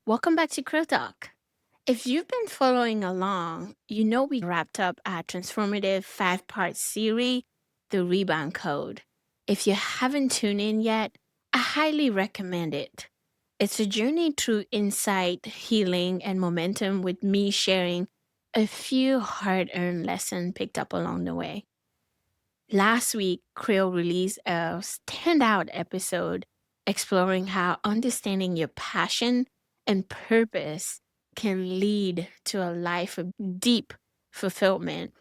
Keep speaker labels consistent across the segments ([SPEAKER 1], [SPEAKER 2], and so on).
[SPEAKER 1] Welcome back to Creeltalk. If you've been following along, you know we wrapped up our transformative five-part series, The Rebound Code. If you haven't tuned in yet, I highly recommend it. It's a journey through insight, healing, and momentum with me sharing a few hard-earned lessons picked up along the way. Last week, Creel released a standout episode exploring how understanding your passion and purpose can lead to a life of deep fulfillment,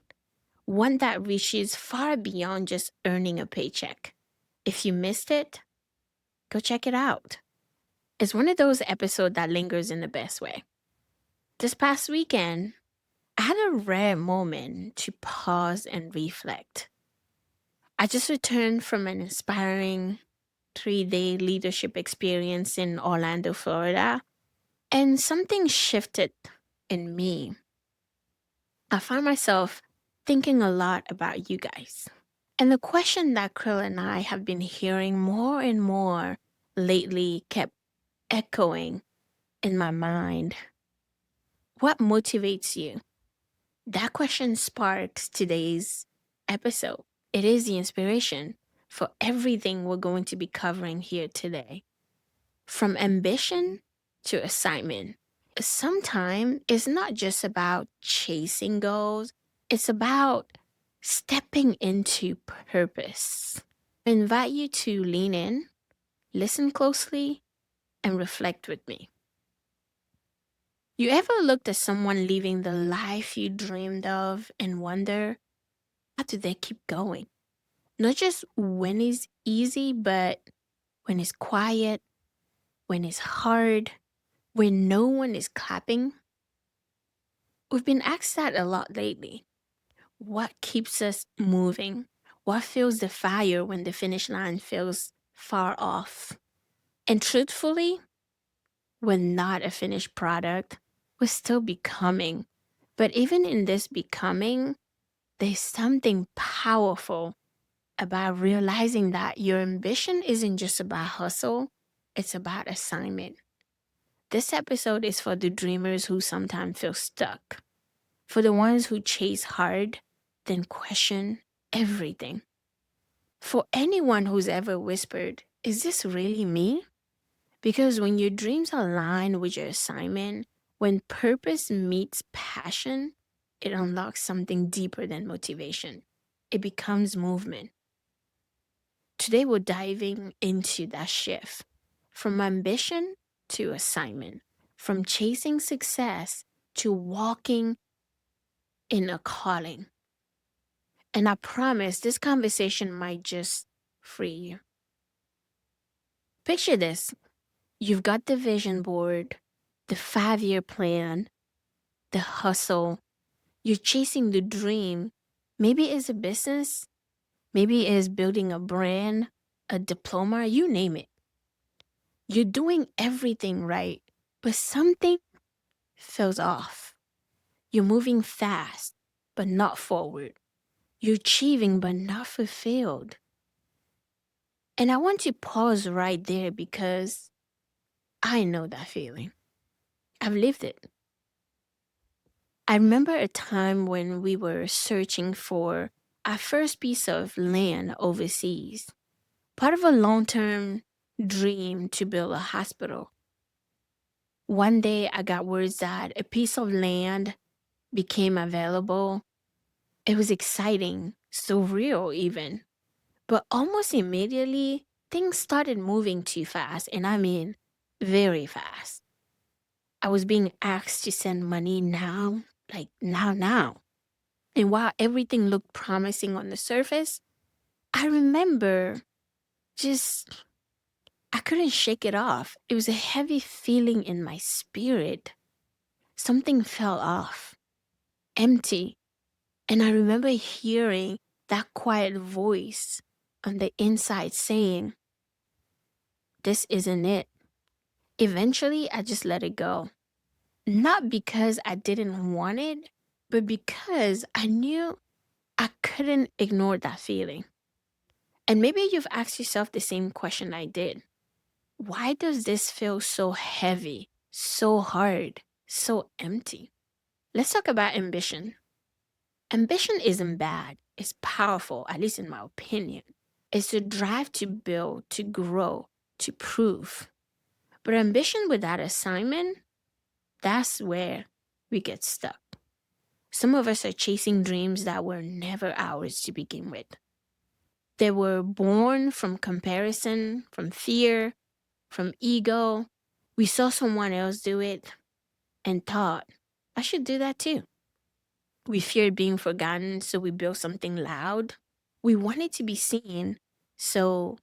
[SPEAKER 1] one that reaches far beyond just earning a paycheck. If you missed it, go check it out. It's one of those episodes that lingers in the best way. This past weekend, I had a rare moment to pause and reflect. I just returned from an inspiring 3-day leadership experience in Orlando, Florida, and something shifted in me. I found myself thinking a lot about you guys. And the question that Krill and I have been hearing more and more lately kept echoing in my mind. What motivates you? That question sparks today's episode. It is the inspiration for everything we're going to be covering here today. From ambition to assignment. Sometimes it's not just about chasing goals, it's about stepping into purpose. I invite you to lean in, listen closely, and reflect with me. You ever looked at someone living the life you dreamed of and wonder, how do they keep going? Not just when it's easy, but when it's quiet, when it's hard, when no one is clapping. We've been asked that a lot lately. What keeps us moving? What fuels the fire when the finish line feels far off? And truthfully, we're not a finished product. We're still becoming. But even in this becoming, there's something powerful about realizing that your ambition isn't just about hustle, it's about assignment. This episode is for the dreamers who sometimes feel stuck, for the ones who chase hard, then question everything. For anyone who's ever whispered, is this really me? Because when your dreams align with your assignment, when purpose meets passion, it unlocks something deeper than motivation. It becomes movement. Today, we're diving into that shift from ambition to assignment, from chasing success to walking in a calling. And I promise this conversation might just free you. Picture this. You've got the vision board, the 5-year plan, the hustle. You're chasing the dream. Maybe it's a business. Maybe it's building a brand, a diploma, you name it. You're doing everything right, but something feels off. You're moving fast, but not forward. You're achieving, but not fulfilled. And I want to pause right there because I know that feeling. I've lived it. I remember a time when we were searching for our first piece of land overseas, part of a long term dream to build a hospital. One day I got words that a piece of land became available. It was exciting, surreal even. But almost immediately, things started moving too fast, and I mean very fast. I was being asked to send money now, like now. And while everything looked promising on the surface, I remember just, I couldn't shake it off. It was a heavy feeling in my spirit. Something fell off, empty. And I remember hearing that quiet voice on the inside saying, this isn't it. Eventually, I just let it go. Not because I didn't want it, but because I knew I couldn't ignore that feeling. And maybe you've asked yourself the same question I did. Why does this feel so heavy, so hard, so empty. Let's talk about ambition. Ambition isn't bad, it's powerful, at least in my opinion. It's the drive to build, to grow, to prove. But ambition without assignment, that's where we get stuck. Some of us are chasing dreams that were never ours to begin with. They were born from comparison, from fear, from ego. We saw someone else do it and thought, I should do that too. We feared being forgotten, so we built something loud. We wanted to be seen, so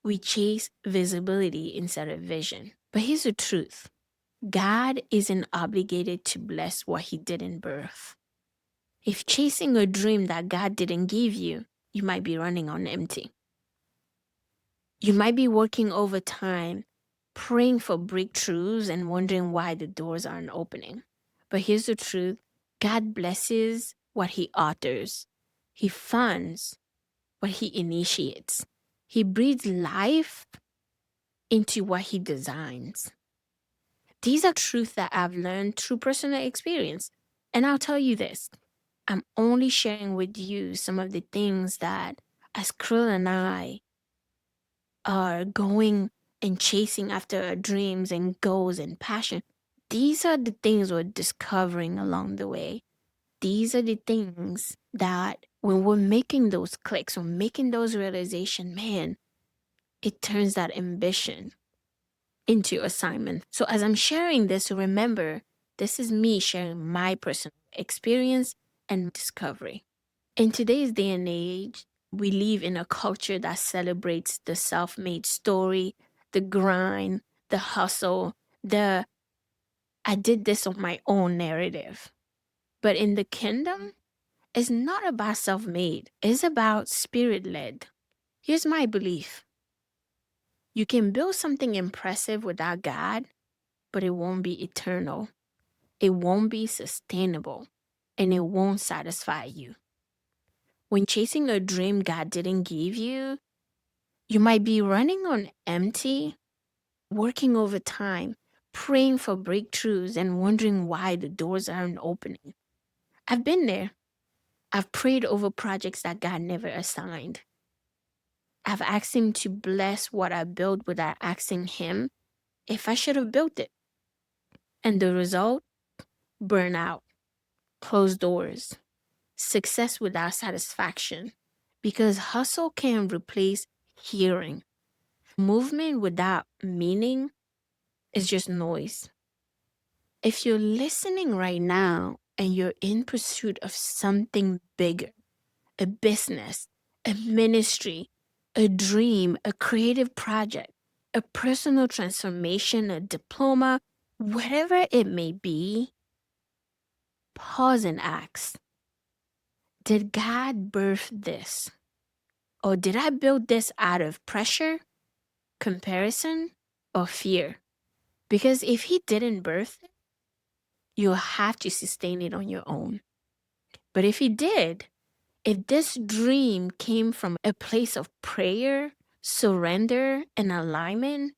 [SPEAKER 1] we chase visibility instead of vision. But here's the truth: God isn't obligated to bless what He didn't birth. If chasing a dream that God didn't give you, you might be running on empty. You might be working overtime, praying for breakthroughs and wondering why the doors aren't opening. But here's the truth: God blesses what He authors, He funds what He initiates, He breathes life into what He designs. These are truths that I've learned through personal experience. And I'll tell you this: I'm only sharing with you some of the things that, as Krill and I are going and chasing after our dreams and goals and passion, these are the things we're discovering along the way. These are the things that when we're making those clicks or making those realizations, man, it turns that ambition into assignment. So as I'm sharing this, remember, this is me sharing my personal experience and discovery. In today's day and age, we live in a culture that celebrates the self-made story, the grind, the hustle, the I did this on my own narrative. But in the kingdom, it's not about self-made. It's about spirit-led. Here's my belief: you can build something impressive without God, but it won't be eternal. It won't be sustainable, and it won't satisfy you. When chasing a dream God didn't give you, you might be running on empty, working overtime, praying for breakthroughs, and wondering why the doors aren't opening. I've been there. I've prayed over projects that God never assigned. I've asked Him to bless what I built without asking Him if I should have built it. And the result? Burnout, closed doors, success without satisfaction. Because hustle can replace hearing. Movement without meaning is just noise. If you're listening right now and you're in pursuit of something bigger, a business, a ministry, a dream, a creative project, a personal transformation, a diploma, whatever it may be, pause and ask, did God birth this? Or did I build this out of pressure, comparison, or fear? Because if He didn't birth it, you'll have to sustain it on your own. But if He did, if this dream came from a place of prayer, surrender, and alignment,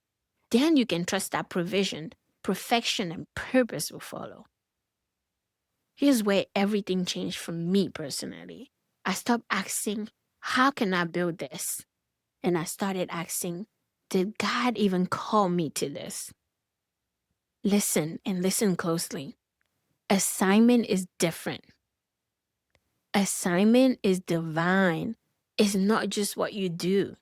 [SPEAKER 1] then you can trust that provision, perfection, and purpose will follow. Here's where everything changed for me personally. I stopped asking, how can I build this? And I started asking, did God even call me to this? Listen and listen closely. Assignment is different. Assignment is divine. It's not just what you do.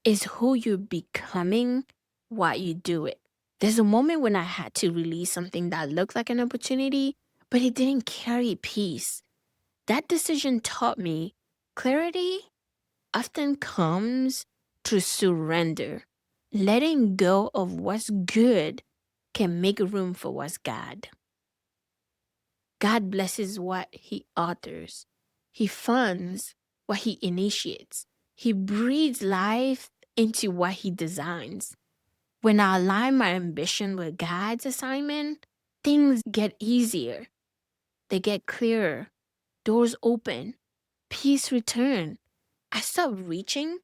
[SPEAKER 1] It's who you're becoming while you do it. There's a moment when I had to release something that looked like an opportunity, but it didn't carry peace. That decision taught me clarity often comes through surrender. Letting go of what's good can make room for what's God. God blesses what He authors. He funds what He initiates. He breathes life into what He designs. When I align my ambition with God's assignment, things get easier. They get clearer. Doors open. Peace return. I stopped reaching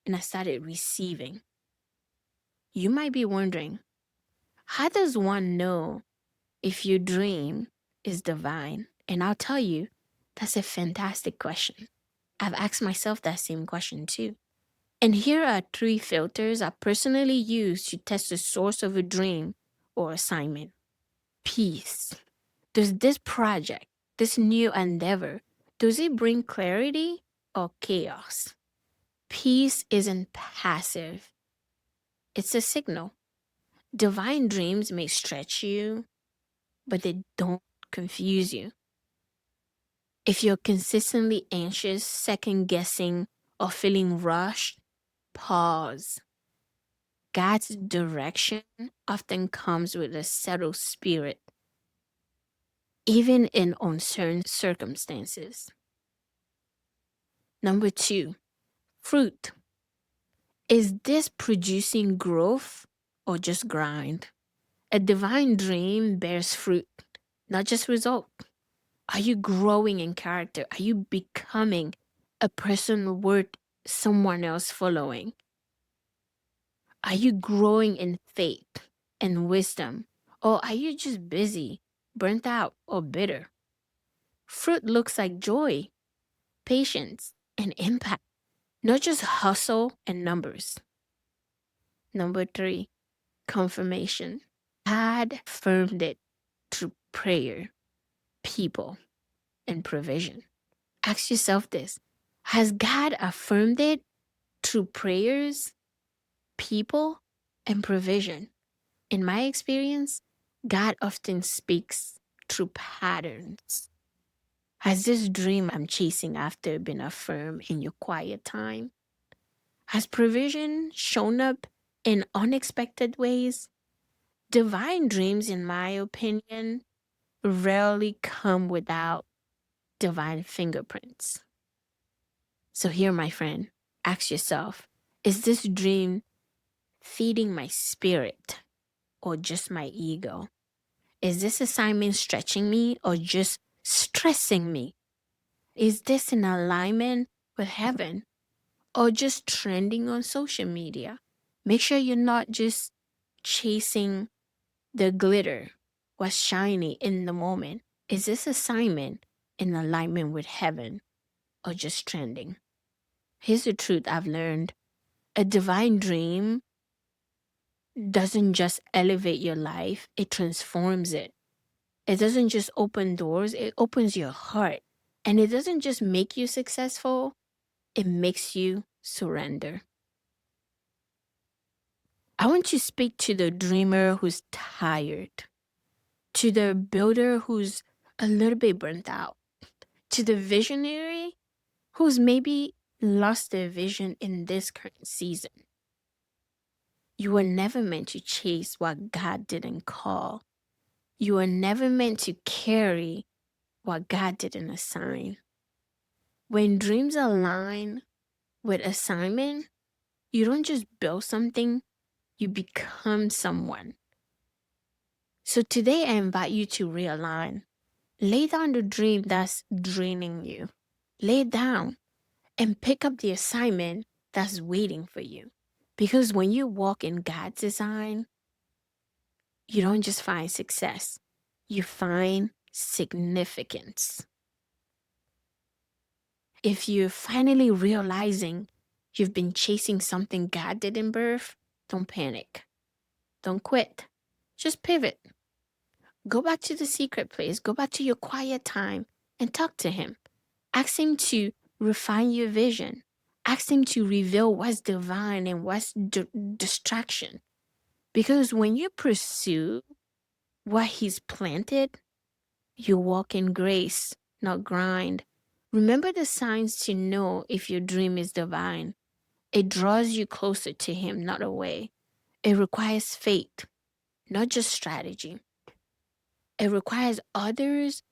[SPEAKER 1] and I started receiving. You might be wondering, How does one know if your dream is divine? And I'll tell you, that's a fantastic question. I've asked myself that same question too. And here are three filters I personally use to test the source of a dream or assignment. Peace. Does this project, this new endeavor, does it bring clarity or chaos? Peace isn't passive, it's a signal. Divine dreams may stretch you, but they don't confuse you. If you're consistently anxious, second guessing, or feeling rushed, pause. God's direction often comes with a settled spirit, even in uncertain circumstances. Number two, fruit. Is this producing growth or just grind? A divine dream bears fruit, not just result. Are you growing in character? Are you becoming a person worth someone else following? Are you growing in faith and wisdom? Or are you just busy, burnt out, or bitter? Fruit looks like joy, patience, and impact, not just hustle and numbers. Number three, confirmation. God affirmed it through prayer, people, and provision. Ask yourself this. Has God affirmed it through prayers, people, and provision? In my experience, God often speaks through patterns. Has this dream I'm chasing after been affirmed in your quiet time? Has provision shown up in unexpected ways? Divine dreams, in my opinion, rarely come without divine fingerprints. So, here, my friend, ask yourself, is this dream feeding my spirit or just my ego? Is this assignment stretching me or just stressing me? Is this in alignment with heaven or just trending on social media? Make sure you're not just chasing the glitter, what's shiny in the moment. Is this assignment in alignment with heaven or just trending? Here's the truth I've learned. A divine dream doesn't just elevate your life, it transforms it. It doesn't just open doors, it opens your heart. And it doesn't just make you successful, it makes you surrender. I want to speak to the dreamer who's tired, to the builder who's a little bit burnt out, to the visionary who's maybe lost their vision in this current season. You were never meant to chase what God didn't call. You were never meant to carry what God didn't assign. When dreams align with assignment, you don't just build something, you become someone. So today I invite you to realign. Lay down the dream that's draining you. Lay it down and pick up the assignment that's waiting for you. Because when you walk in God's design, you don't just find success, you find significance. If you're finally realizing you've been chasing something God didn't birth, don't panic. Don't quit. Just pivot. Go back to the secret place. Go back to your quiet time and talk to Him. Ask Him to refine your vision. Ask Him to reveal what's divine and what's distraction. Because when you pursue what He's planted, you walk in grace, not grind. Remember the signs to know if your dream is divine. It draws you closer to Him, not away. It requires faith, not just strategy. It requires others,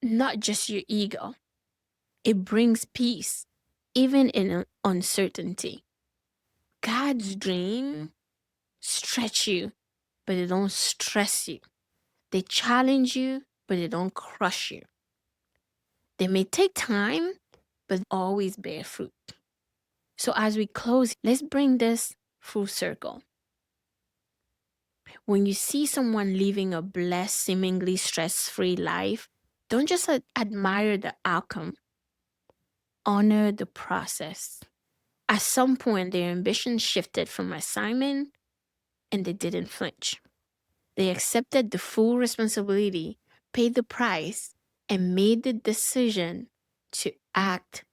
[SPEAKER 1] not just your ego. It brings peace, even in uncertainty. God's dream stretch you, but they don't stress you. They challenge you, but they don't crush you. They may take time, but always bear fruit. So as we close, let's bring this full circle. When you see someone living a blessed, seemingly stress free life, don't just admire the outcome, honor the process. At some point, their ambition shifted from assignment and they didn't flinch. They accepted the full responsibility, paid the price, and made the decision to act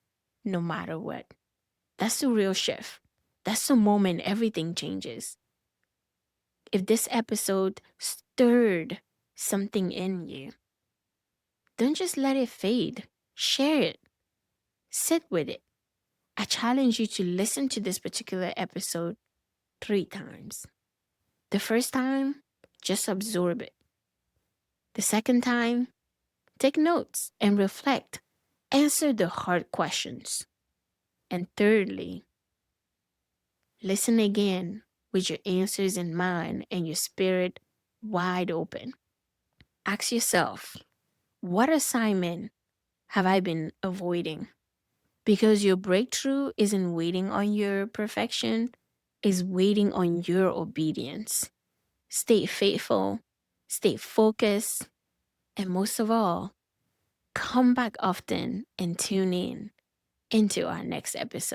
[SPEAKER 1] no matter what. That's the real shift. That's the moment everything changes. If this episode stirred something in you, don't just let it fade. Share it. Sit with it. I challenge you to listen to this particular episode 3 times. The first time, just absorb it. The second time, take notes and reflect. Answer the hard questions. And thirdly, listen again with your answers in mind and your spirit wide open. Ask yourself, what assignment have I been avoiding? Because your breakthrough isn't waiting on your perfection, it's waiting on your obedience. Stay faithful, stay focused, and most of all, come back often and tune in into our next episode.